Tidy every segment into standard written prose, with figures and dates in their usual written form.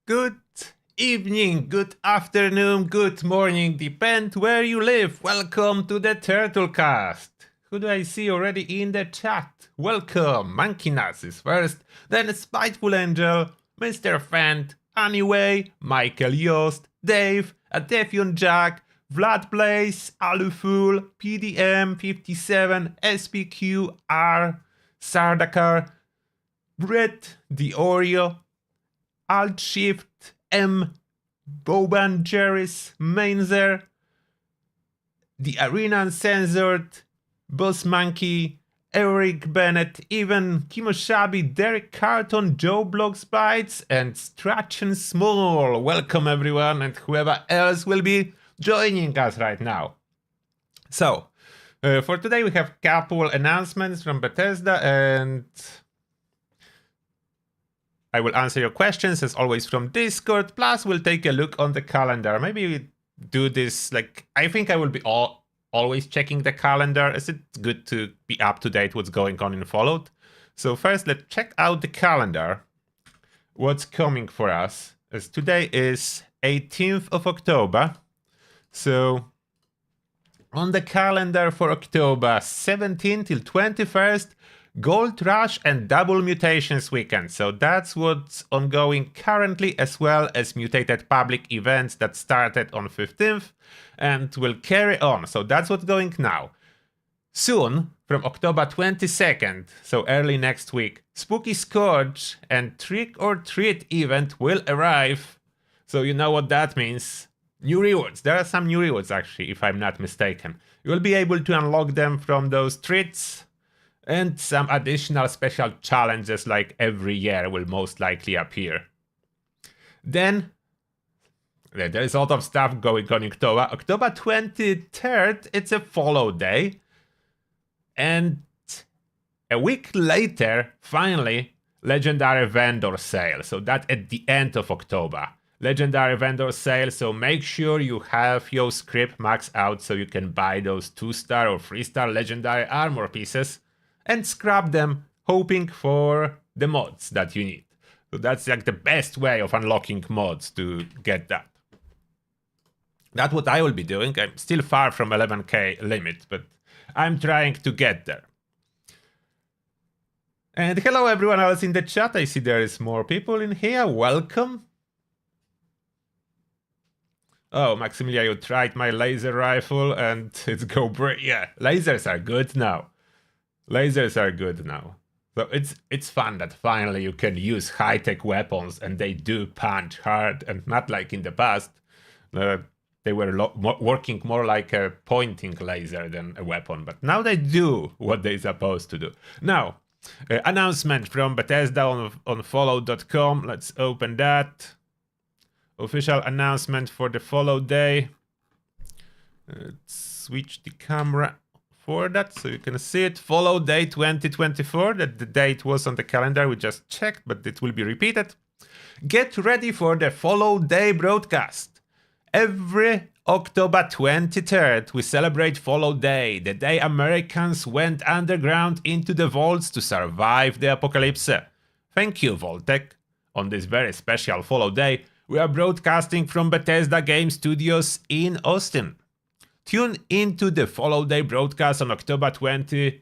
Good evening, good afternoon, good morning, depend where you live. Welcome to the Turtlecast. Who do I see already in the chat? Welcome, Monkey Nuts is first, then Spiteful Angel, Mr. Fent, Anyway, Michael Yost, Dave, Adefion Jack, Vlad Blaze, Alufool, PDM 57, SPQ, R, Sardakar, Brett, The Oreo, Alt Shift M, Boban Jerris, Mainzer, the Arena Uncensored, Boss Monkey, Eric Bennett, even Kimoshabi, Derek Carton, Joe Blogs Bites, and Strachan Small. Welcome everyone, and whoever else will be joining us right now. So, for today we have couple announcements from Bethesda, and I will answer your questions as always from Discord, plus we'll take a look on the calendar. Maybe we do this, like, I think I will be always checking the calendar, as it's good to be up to date what's going on in Fallout. So first, let's check out the calendar, what's coming for us, as today is 18th of October. So on the calendar for October 17th till 21st, Gold Rush and Double Mutations weekend. So that's what's ongoing currently, as well as mutated public events that started on 15th and will carry on. So that's what's going now. Soon, from October 22nd, so early next week, Spooky Scourge and Trick or Treat event will arrive. So you know what that means. New rewards. There are some new rewards actually, if I'm not mistaken. You will be able to unlock them from those treats, and some additional special challenges like every year will most likely appear. Then, there is a lot of stuff going on in October. October 23rd, it's a Fallout Day. And a week later, finally, Legendary Vendor Sale. So that at the end of October. Legendary Vendor Sale, so make sure you have your script maxed out so you can buy those 2-star or 3-star Legendary Armor pieces and scrap them, hoping for the mods that you need. So that's like the best way of unlocking mods to get that. That's what I will be doing. I'm still far from 11k limit, but I'm trying to get there. And hello everyone else in the chat. I see there is more people in here. Welcome. Oh, Maximilian, you tried my laser rifle and it's go break. Yeah, lasers are good now. Lasers are good now. So it's fun that finally you can use high-tech weapons and they do punch hard and not like in the past. They were working more like a pointing laser than a weapon, but now they do what they're supposed to do. Now, announcement from Bethesda on Fallout.com. Let's open that. Official announcement for the Fallout Day. Let's switch the camera for that so you can see it. Fallout Day 2024, that the date was on the calendar, we just checked, but it will be repeated. Get ready for the Fallout Day broadcast. Every October 23rd, we celebrate Fallout Day, the day Americans went underground into the vaults to survive the apocalypse. Thank you, Vault-Tec. On this very special Fallout Day, we are broadcasting from Bethesda Game Studios in Austin. Tune into the Fallout Day broadcast on October 23rd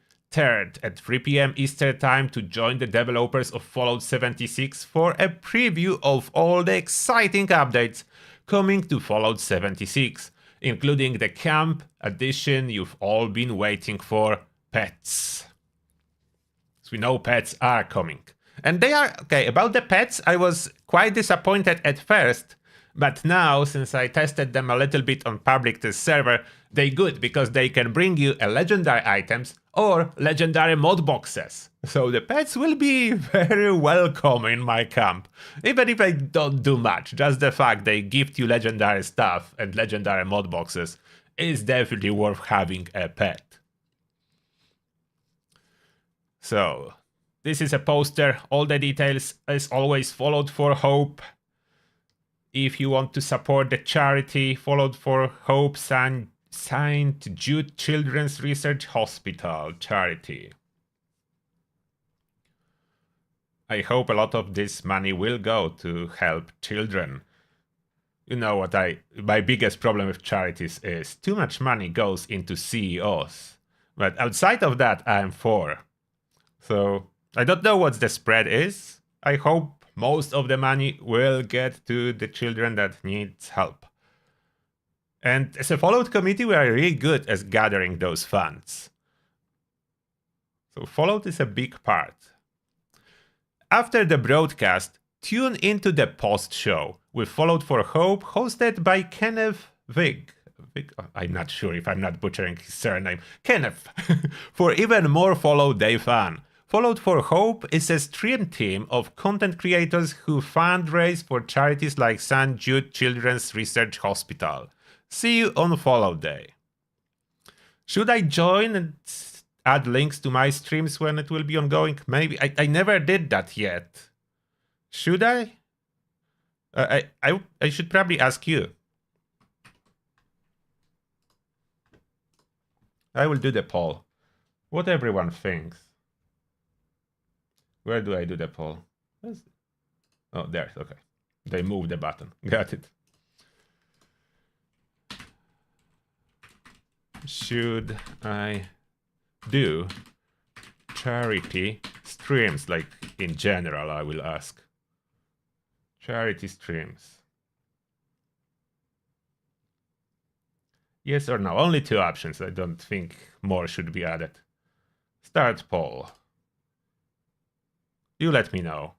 at 3 p.m. Eastern Time to join the developers of Fallout 76 for a preview of all the exciting updates coming to Fallout 76, including the camp addition you've all been waiting for, pets. So we know pets are coming. And they are, okay, about the pets, I was quite disappointed at first, but now, since I tested them a little bit on public test server, they good because they can bring you a legendary items or legendary mod boxes. So the pets will be very welcome in my camp. Even if I don't do much, just the fact they gift you legendary stuff and legendary mod boxes is definitely worth having a pet. So, this is a poster, all the details as always Fallout for Hope. If you want to support the charity, Fallout for Hope St. Jude Children's Research Hospital charity. I hope a lot of this money will go to help children. You know what my biggest problem with charities is too much money goes into CEOs. But outside of that, I'm for. So I don't know what the spread is. I hope most of the money will get to the children that needs help. And as a Fallout committee, we are really good at gathering those funds. So Fallout is a big part. After the broadcast, tune into the post-show with Fallout for Hope, hosted by Kenneth Vig. I'm not sure if I'm not butchering his surname. Kenneth, for even more Fallout Day fun. Fallout for Hope is a stream team of content creators who fundraise for charities like St. Jude Children's Research Hospital. See you on Fallout Day. Should I join and add links to my streams when it will be ongoing? Maybe. I never did that yet. Should I? I should probably ask you. I will do the poll. What everyone thinks. Where do I do the poll? Oh, there. Okay. They moved the button. Got it. Should I do charity streams? Like in general, I will ask. Charity streams. Yes or no? Only 2 options. I don't think more should be added. Start poll. You let me know.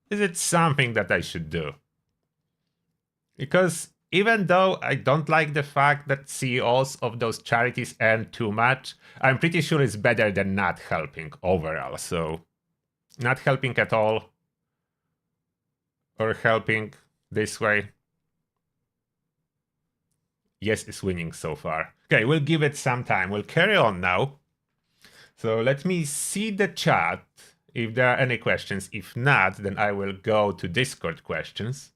Is it something that I should do? Because even though I don't like the fact that CEOs of those charities earn too much, I'm pretty sure it's better than not helping overall. So, not helping at all, or helping this way. Yes is winning so far. Okay, we'll give it some time. We'll carry on now. So let me see the chat if there are any questions. If not, then I will go to Discord questions.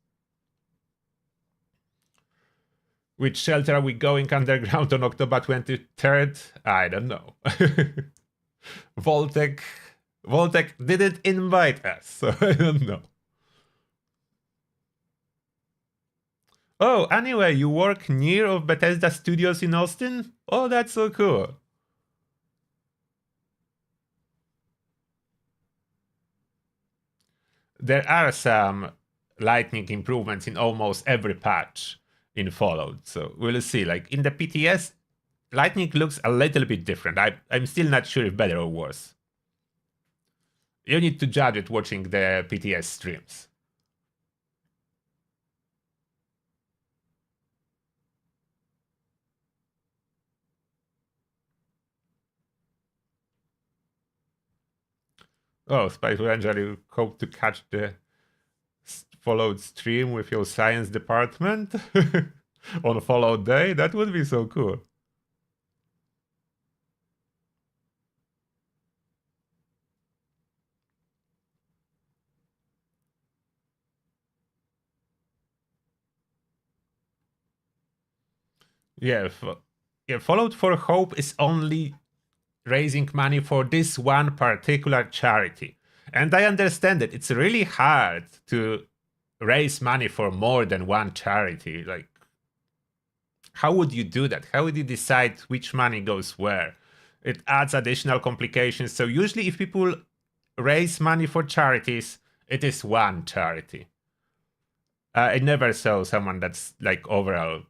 Which shelter are we going underground on October 23rd? I don't know. Voltec didn't invite us, so I don't know. Oh, anyway, you work near of Bethesda Studios in Austin? Oh, that's so cool. There are some lightning improvements in almost every patch in Fallout, so we'll see. Like in the PTS, lightning looks a little bit different. I'm still not sure if better or worse. You need to judge it watching the PTS streams. Oh, Spice Ranger, you hope to catch the Fallout stream with your science department on Fallout Day? That would be so cool. Yeah, Fallout for Hope is only raising money for this one particular charity. And I understand it. It's really hard to raise money for more than one charity. Like, how would you do that? How would you decide which money goes where? It adds additional complications. So usually if people raise money for charities, it is one charity. I never saw someone that's like overall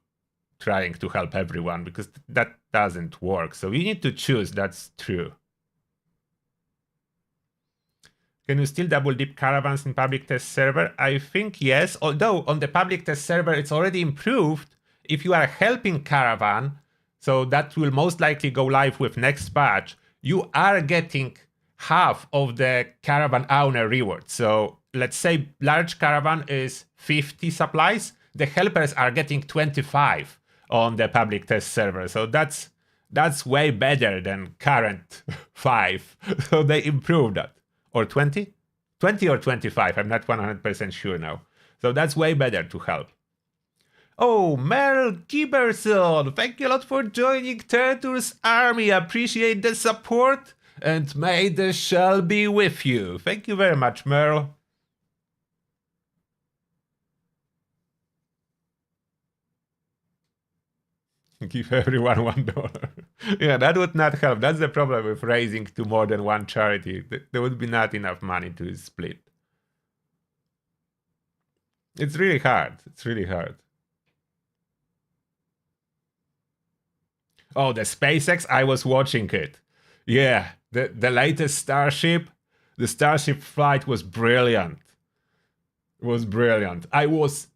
trying to help everyone, because that doesn't work. So you need to choose. That's true. Can you still double dip caravans in public test server? I think yes, although on the public test server it's already improved. If you are helping caravan, so that will most likely go live with next patch, you are getting half of the caravan owner reward. So let's say large caravan is 50 supplies, the helpers are getting 25 on the public test server. So that's way better than current 5. So they improved that. Or 20? 20 or 25, I'm not 100% sure now. So that's way better to help. Oh, Meryl Giberson, thank you a lot for joining Turtle's army. Appreciate the support. And may the shell be with you. Thank you very much, Merle. Give everyone $1. Yeah, that would not help. That's the problem with raising to more than one charity. There would be not enough money to split. It's really hard. It's really hard. Oh, the SpaceX, I was watching it. Yeah, the latest Starship, the Starship flight was brilliant. It was brilliant. I was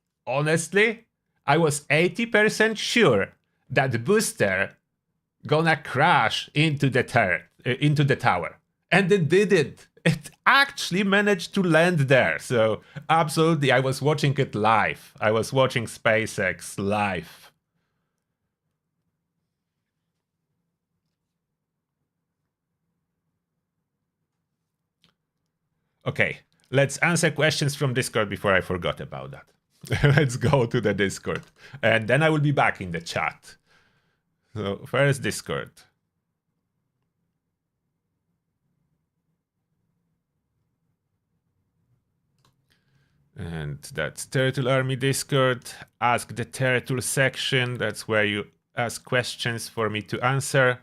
80% sure that the booster gonna crash into the tower. And it didn't. It actually managed to land there. So absolutely, I was watching it live. I was watching SpaceX live. Okay, let's answer questions from Discord before I forgot about that. Let's go to the Discord. And then I will be back in the chat. So first Discord. And that's Turtle Army Discord. Ask the Turtle section. That's where you ask questions for me to answer.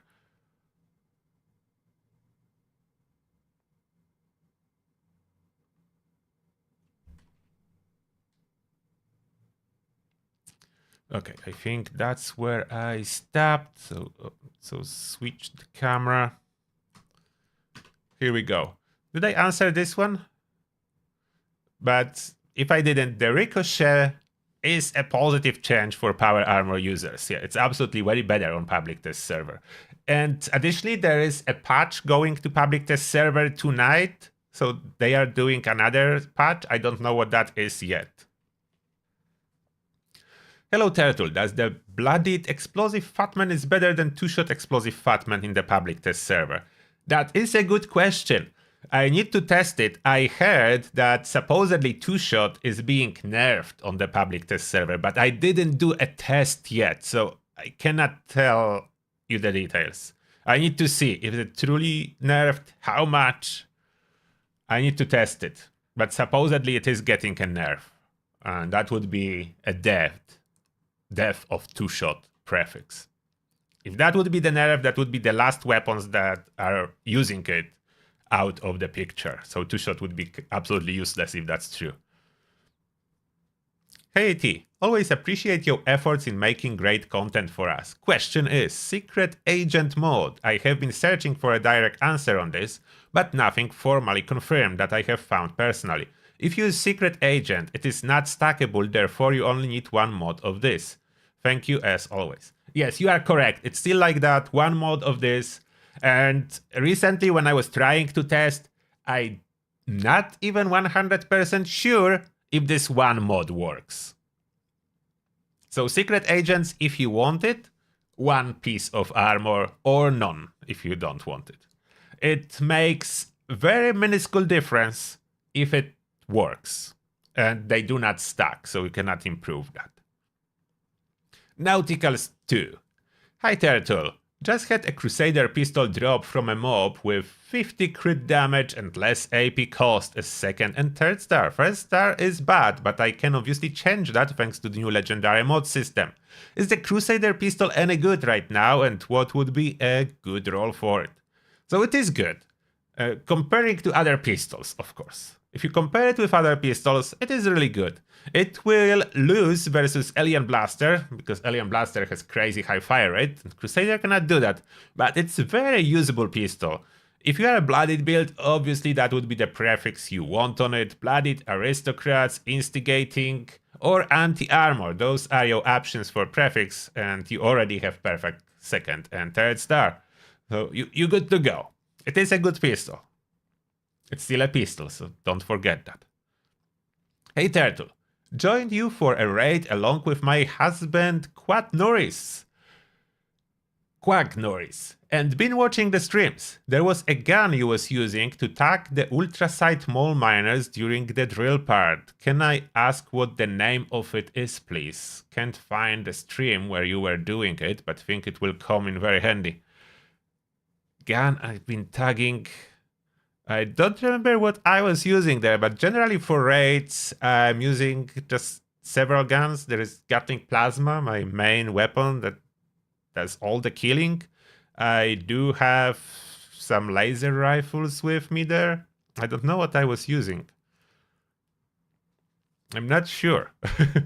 Okay, I think that's where I stopped. So switch the camera. Here we go. Did I answer this one? But if I didn't, the ricochet is a positive change for power armor users. Yeah, it's absolutely very better on public test server. And additionally, there is a patch going to public test server tonight. So they are doing another patch. I don't know what that is yet. Hello Turtle, does the bloodied explosive fatman is better than two-shot explosive fatman in the public test server? That is a good question. I need to test it. I heard that supposedly two-shot is being nerfed on the public test server, but I didn't do a test yet, so I cannot tell you the details. I need to see if it's truly nerfed, how much. I need to test it, but supposedly it is getting a nerf, and that would be a death of two-shot prefix. If that would be the nerf, that would be the last weapons that are using it out of the picture. So two-shot would be absolutely useless if that's true. Hey T, always appreciate your efforts in making great content for us. Question is, secret agent mode. I have been searching for a direct answer on this, but nothing formally confirmed that I have found personally. If you use secret agent, it is not stackable, therefore you only need one mod of this. Thank you as always. Yes, you are correct. It's still like that, one mod of this. And recently when I was trying to test, I'm not even 100% sure if this one mod works. So secret agents, if you want it, one piece of armor, or none if you don't want it. It makes very minuscule difference if it works. And they do not stack, so you cannot improve that. Nauticals 2. Hi Turtle. Just had a Crusader pistol drop from a mob with 50 crit damage and less AP cost as second and third star. First star is bad, but I can obviously change that thanks to the new legendary mod system. Is the Crusader pistol any good right now, and what would be a good role for it? So it is good. Comparing to other pistols, of course. If you compare it with other pistols, it is really good. It will lose versus Alien Blaster, because Alien Blaster has crazy high fire rate, and Crusader cannot do that, but it's a very usable pistol. If you are a Blooded build, obviously that would be the prefix you want on it. Blooded, Aristocrats, Instigating, or Anti-Armor. Those are your options for prefix, and you already have perfect second and third star. So you're good to go. It is a good pistol. It's still a pistol, so don't forget that. Hey Turtle, joined you for a raid along with my husband Quack Norris, and been watching the streams. There was a gun you was using to tag the ultrasight mole miners during the drill part. Can I ask what the name of it is, please? Can't find the stream where you were doing it, but think it will come in very handy. gun I've been tagging. I don't remember what I was using there, but generally for raids, I'm using just several guns. There is Gatling Plasma, my main weapon that does all the killing. I do have some laser rifles with me there. I don't know what I was using. I'm not sure.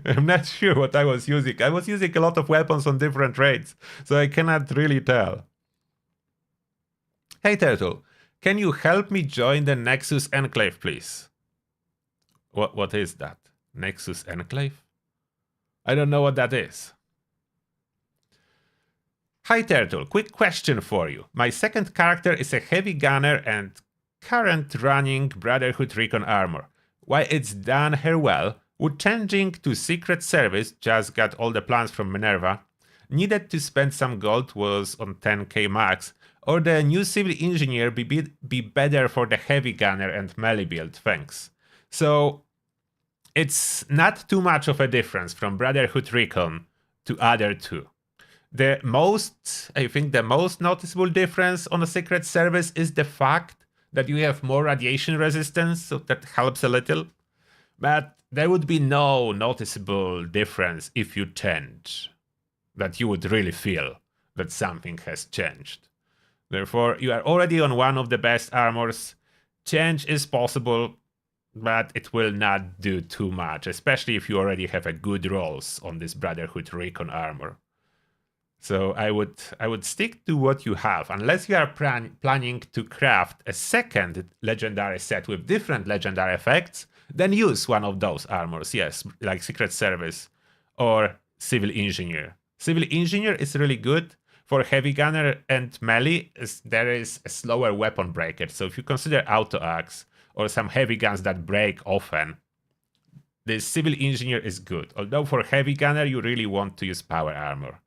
I'm not sure what I was using. I was using a lot of weapons on different raids, so I cannot really tell. Hey Turtle, can you help me join the Nexus Enclave, please? What is that? Nexus Enclave? I don't know what that is. Hi Turtle, quick question for you. My second character is a heavy gunner and current running Brotherhood Recon armor. While it's done her well, would changing to Secret Service, just got all the plans from Minerva, needed to spend some gold, was on 10k max, or the new civil engineer be better for the heavy gunner and melee build, thanks. So it's not too much of a difference from Brotherhood Recon to other two. I think the most noticeable difference on the Secret Service is the fact that you have more radiation resistance, so that helps a little. But there would be no noticeable difference if you change, that you would really feel that something has changed. Therefore, you are already on one of the best armors. Change is possible, but it will not do too much, especially if you already have a good rolls on this Brotherhood Recon armor. So I would stick to what you have, unless you are planning to craft a second legendary set with different legendary effects, then use one of those armors, yes, like Secret Service or Civil Engineer. Civil Engineer is really good for heavy gunner and melee. There is a slower weapon breaker, so if you consider auto axe or some heavy guns that break often, the Civil Engineer is good, although for heavy gunner you really want to use power armor.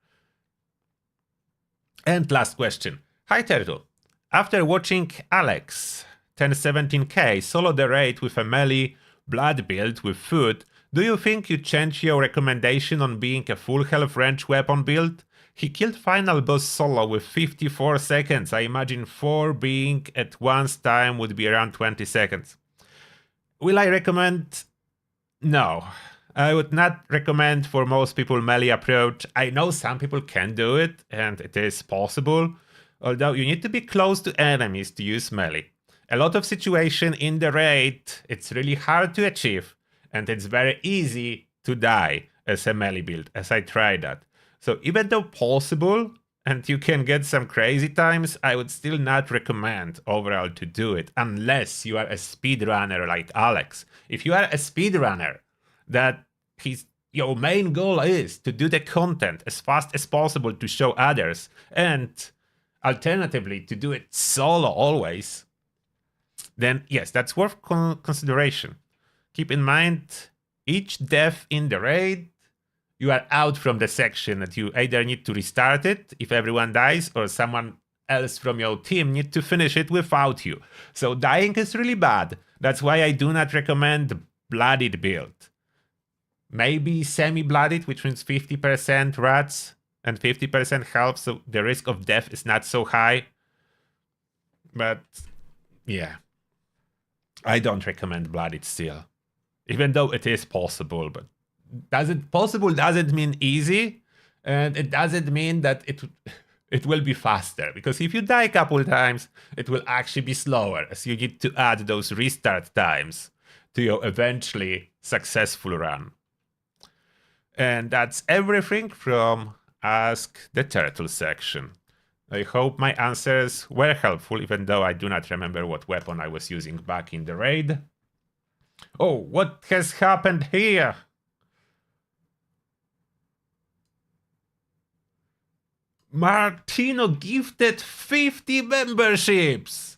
And last question. Hi Turtle. After watching Alex 1017k solo the raid with a melee blood build with food, do you think you change your recommendation on being a full health range weapon build? He killed final boss solo with 54 seconds. I imagine 4 being at one's time would be around 20 seconds. Will I recommend? No. I would not recommend for most people melee approach. I know some people can do it, and it is possible, although you need to be close to enemies to use melee. A lot of situation in the raid, it's really hard to achieve, and it's very easy to die as a melee build, as I tried that. So even though possible, and you can get some crazy times, I would still not recommend overall to do it, unless you are a speedrunner like Alex. If you are a speedrunner, that your main goal is to do the content as fast as possible to show others, and alternatively to do it solo always, then yes, that's worth consideration. Keep in mind, each death in the raid, you are out from the section that you either need to restart it if everyone dies, or someone else from your team need to finish it without you. So dying is really bad. That's why I do not recommend bloodied build. Maybe semi-bloodied, which means 50% rats and 50% health, so the risk of death is not so high. But yeah, I don't recommend bloodied still, even though it is possible. But possible doesn't mean easy, and it doesn't mean that it will be faster, because if you die a couple times, it will actually be slower, as you need to add those restart times to your eventually successful run. And that's everything from Ask the Turtle section. I hope my answers were helpful, even though I do not remember what weapon I was using back in the raid. Oh, what has happened here? Martino gifted 50 memberships!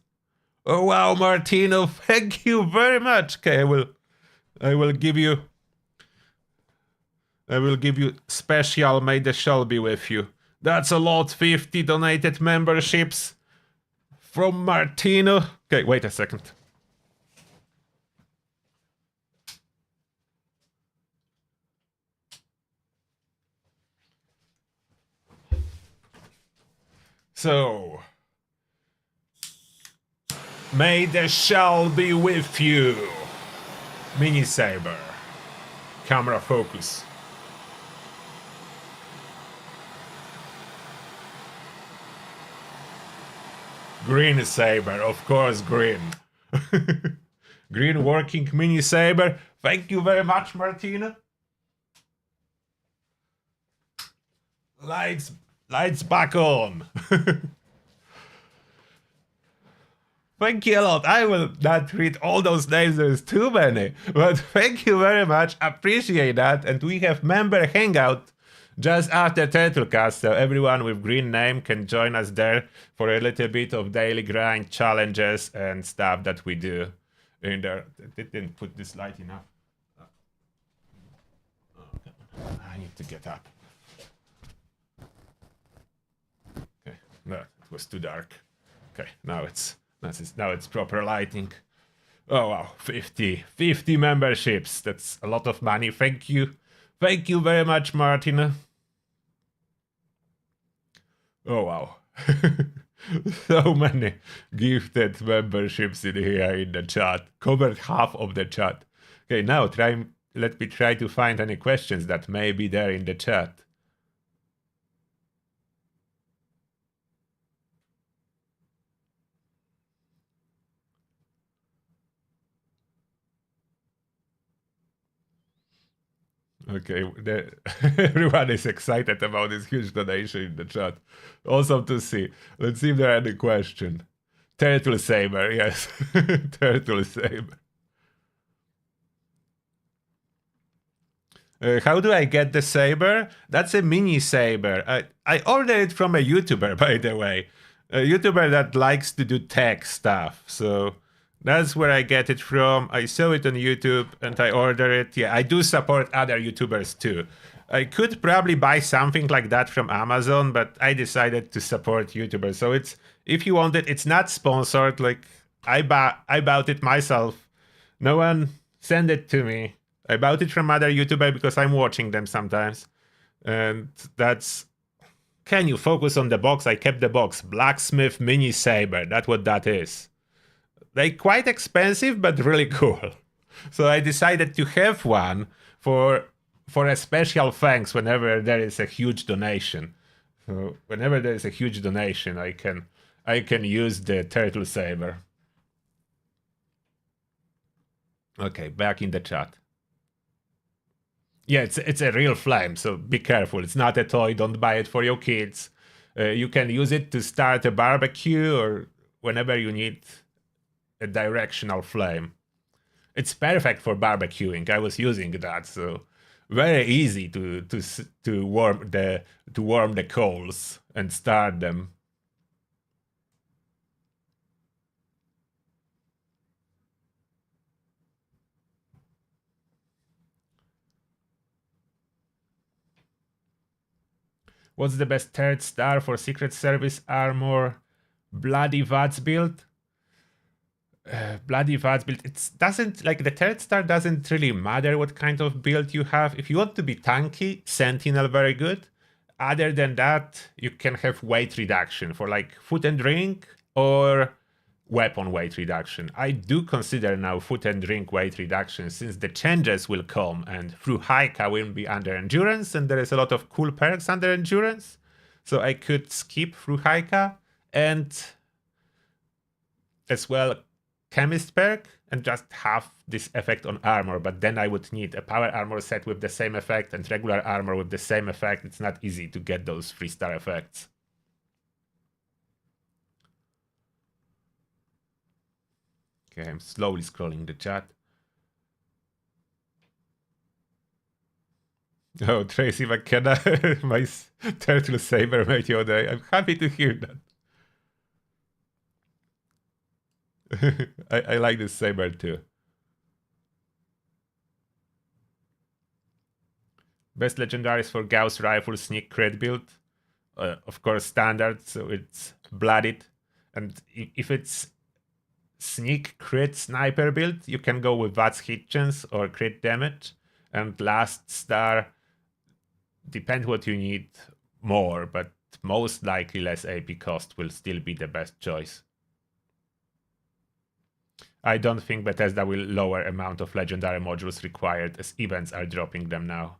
Oh wow, Martino, thank you very much. Okay, I will give you special, may the shell be with you. That's a lot, 50 donated memberships from Martino. Okay, wait a second. So, May the shell be with you. Mini saber. Camera focus. Green saber, of course, green. Green working mini saber. Thank you very much, Martina. Lights back on. Thank you a lot. I will not read all those names, there's too many. But thank you very much, appreciate that. And we have member hangout just after Turtlecast, so everyone with green name can join us there for a little bit of daily grind challenges and stuff that we do in there. They didn't put this light enough. Oh, I need to get up. Okay, no, it was too dark. Okay, now it's proper lighting. Oh wow, 50 memberships. That's a lot of money. Thank you very much, Martina. Oh wow. So many gifted memberships in here in the chat. Covered half of the chat. Okay, now let me try to find any questions that may be there in the chat. Okay, everyone is excited about this huge donation in the chat. Awesome to see. Let's see if there are any questions. Turtle saber, yes. Turtle saber. How do I get the saber? That's a mini saber. I ordered it from a YouTuber, by the way. A YouTuber that likes to do tech stuff. So that's where I get it from. I saw it on YouTube and I ordered it. Yeah, I do support other YouTubers too. I could probably buy something like that from Amazon, but I decided to support YouTubers. So if you want it, it's not sponsored. Like I bought it myself. No one sent it to me. I bought it from other YouTuber because I'm watching them sometimes. And that's... Can you focus on the box? I kept the box. Blacksmith mini saber. That's what that is. They're quite expensive, but really cool. So I decided to have one for a special thanks whenever there is a huge donation. So whenever there is a huge donation, I can use the turtle saber. Okay, back in the chat. Yeah, it's a real flame, so be careful. It's not a toy. Don't buy it for your kids. You can use it to start a barbecue or whenever you need a directional flame. It's perfect for barbecuing. I was using that, so very easy to warm the coals and start them. What's the best third star for Secret Service armor? Bloody Vats build? Bloody Vats build. It doesn't, like, the third star doesn't really matter what kind of build you have. If you want to be tanky, Sentinel very good. Other than that, you can have weight reduction for like foot and drink or weapon weight reduction. I do consider now foot and drink weight reduction since the changes will come and through Haika will be under endurance and there is a lot of cool perks under endurance. So I could skip through Haika and as well chemist perk and just have this effect on armor, but then I would need a power armor set with the same effect and regular armor with the same effect. It's not easy to get those 3-star effects. Okay, I'm slowly scrolling the chat. Oh, Tracy McKenna, my turtle saber made your day. I'm happy to hear that. I like this saber too. Best legendaries for Gauss rifle sneak crit build. Of course, standard, so it's blooded. And if it's sneak crit sniper build, you can go with VATS hit chance or crit damage. And last star, depends what you need more, but most likely less AP cost will still be the best choice. I don't think Bethesda will lower amount of legendary modules required as events are dropping them now.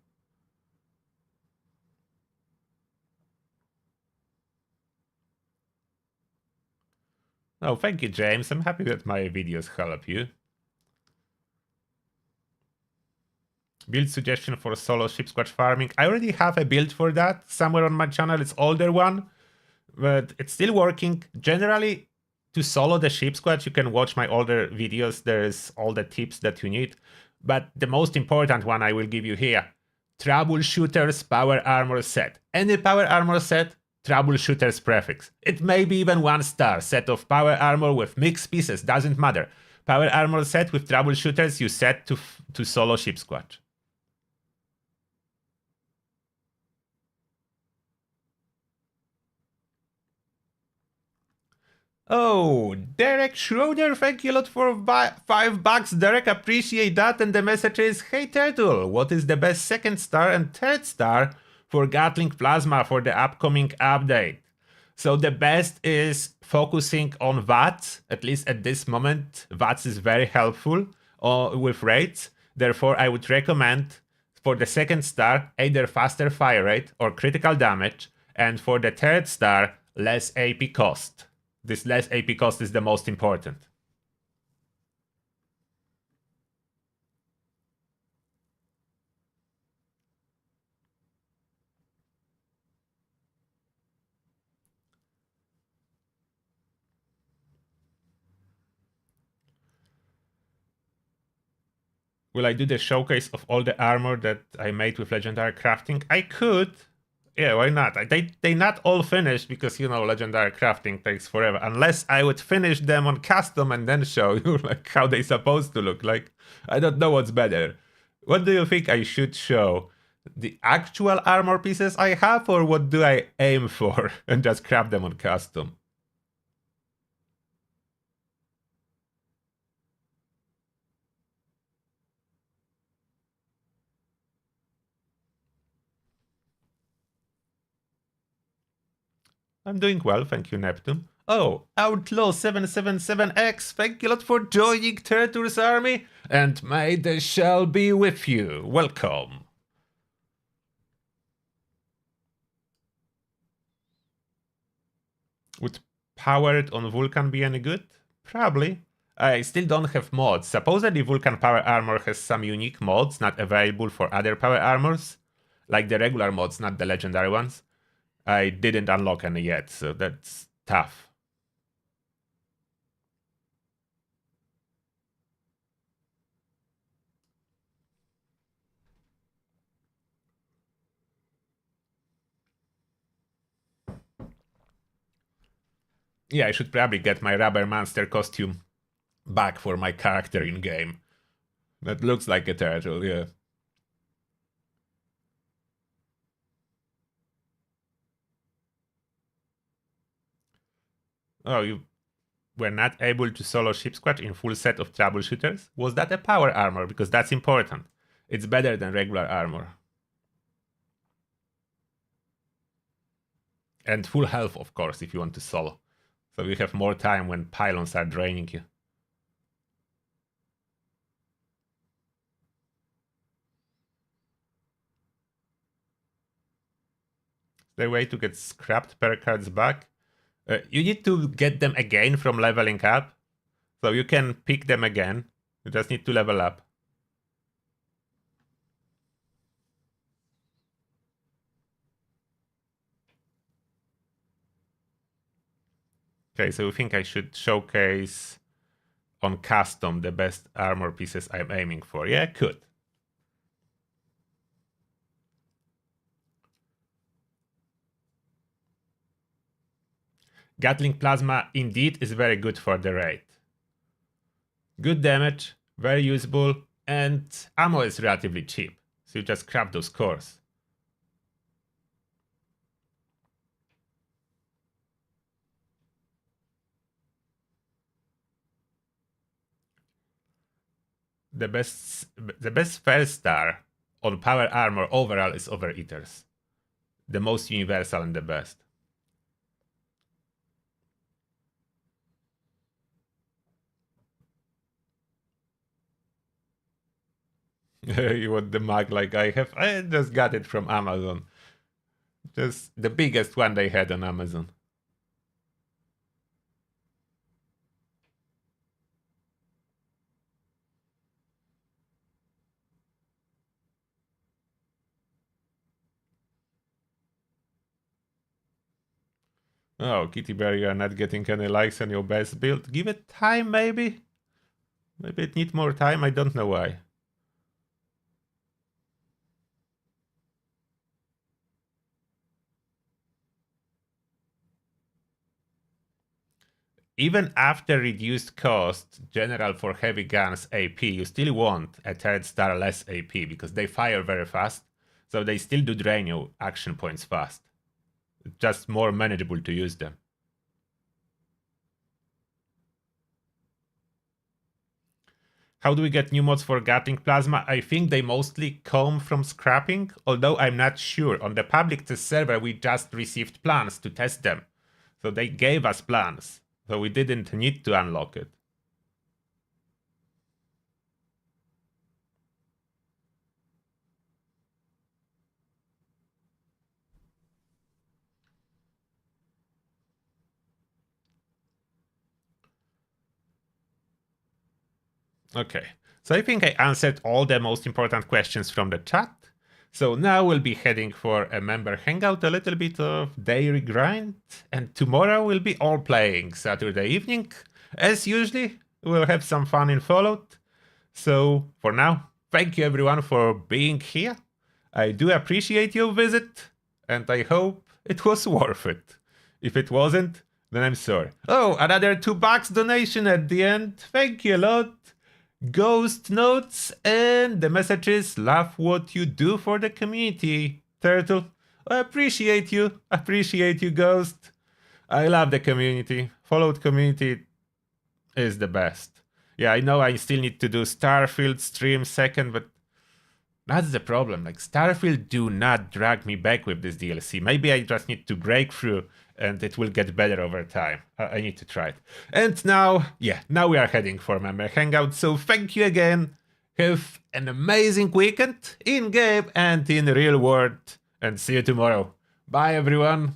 Oh, thank you, James. I'm happy that my videos help you. Build suggestion for solo ship squash farming. I already have a build for that somewhere on my channel. It's older one, but it's still working. Generally, to solo the ship squash, you can watch my older videos. There's all the tips that you need. But the most important one I will give you here. Troubleshooter's power armor set. Any power armor set, troubleshooter's prefix. It may be even 1-star set of power armor with mixed pieces, doesn't matter. Power armor set with troubleshooters you set to solo ship squash. Oh, Derek Schroeder, thank you a lot for $5. Derek, appreciate that. And the message is, hey Turtle, what is the best 2nd star and 3rd star for Gatling Plasma for the upcoming update? So the best is focusing on VATS, at least at this moment. VATS is very helpful with rates. Therefore, I would recommend for the 2nd star, either faster fire rate or critical damage. And for the 3rd star, less AP cost. This less AP cost is the most important. Will I do the showcase of all the armor that I made with legendary crafting? I could. Yeah, why not? They not all finished because, you know, legendary crafting takes forever. Unless I would finish them on custom and then show you like how they supposed to look like. I don't know what's better. What do you think I should show? The actual armor pieces I have, or what do I aim for and just craft them on custom? I'm doing well, thank you, Neptune. Oh, Outlaw777X, thank you a lot for joining Turtle's army, and may the shell be with you. Welcome. Would powered on Vulcan be any good? Probably. I still don't have mods. Supposedly Vulcan Power Armor has some unique mods not available for other power armors, like the regular mods, not the legendary ones. I didn't unlock any yet, so that's tough. Yeah, I should probably get my rubber monster costume back for my character in game. That looks like a turtle, yeah. Oh, you were not able to solo ship squash in full set of troubleshooters? Was that a power armor? Because that's important. It's better than regular armor. And full health, of course, if you want to solo. So you have more time when pylons are draining you. The way to get scrapped per cards back. You need to get them again from leveling up. So you can pick them again. You just need to level up. Okay, so you think I should showcase on custom the best armor pieces I'm aiming for? Yeah, could. Gatling Plasma indeed is very good for the raid. Good damage, very usable, and ammo is relatively cheap, so you just grab those cores. The best first star on power armor overall is Overeaters. The most universal and the best. You want the mug like I have? I just got it from Amazon. Just the biggest one they had on Amazon. Oh, Kitty Bear, you are not getting any likes on your best build. Give it time, maybe? Maybe it needs more time, I don't know why. Even after reduced cost, general for heavy guns AP, you still want a third star less AP because they fire very fast, so they still do drain you action points fast. It's just more manageable to use them. How do we get new mods for Gatling Plasma? I think they mostly come from scrapping, although I'm not sure. On the public test server, we just received plans to test them. So they gave us plans, so we didn't need to unlock it. Okay, so I think I answered all the most important questions from the chat. So now we'll be heading for a member hangout, a little bit of daily grind, and tomorrow we'll be all playing Saturday evening. As usually, we'll have some fun in Fallout. So for now, thank you everyone for being here. I do appreciate your visit, and I hope it was worth it. If it wasn't, then I'm sorry. Oh, another $2 donation at the end. Thank you a lot. Ghost notes, and the message is love what you do for the community. Turtle, I appreciate you, Ghost. I love the community. Fallout community is the best. Yeah, I know I still need to do Starfield stream second, but that's the problem. Like, Starfield do not drag me back with this DLC. Maybe I just need to break through and it will get better over time. I need to try it. And now, yeah, now we are heading for member hangout. So thank you again. Have an amazing weekend in game and in real world. And see you tomorrow. Bye, everyone.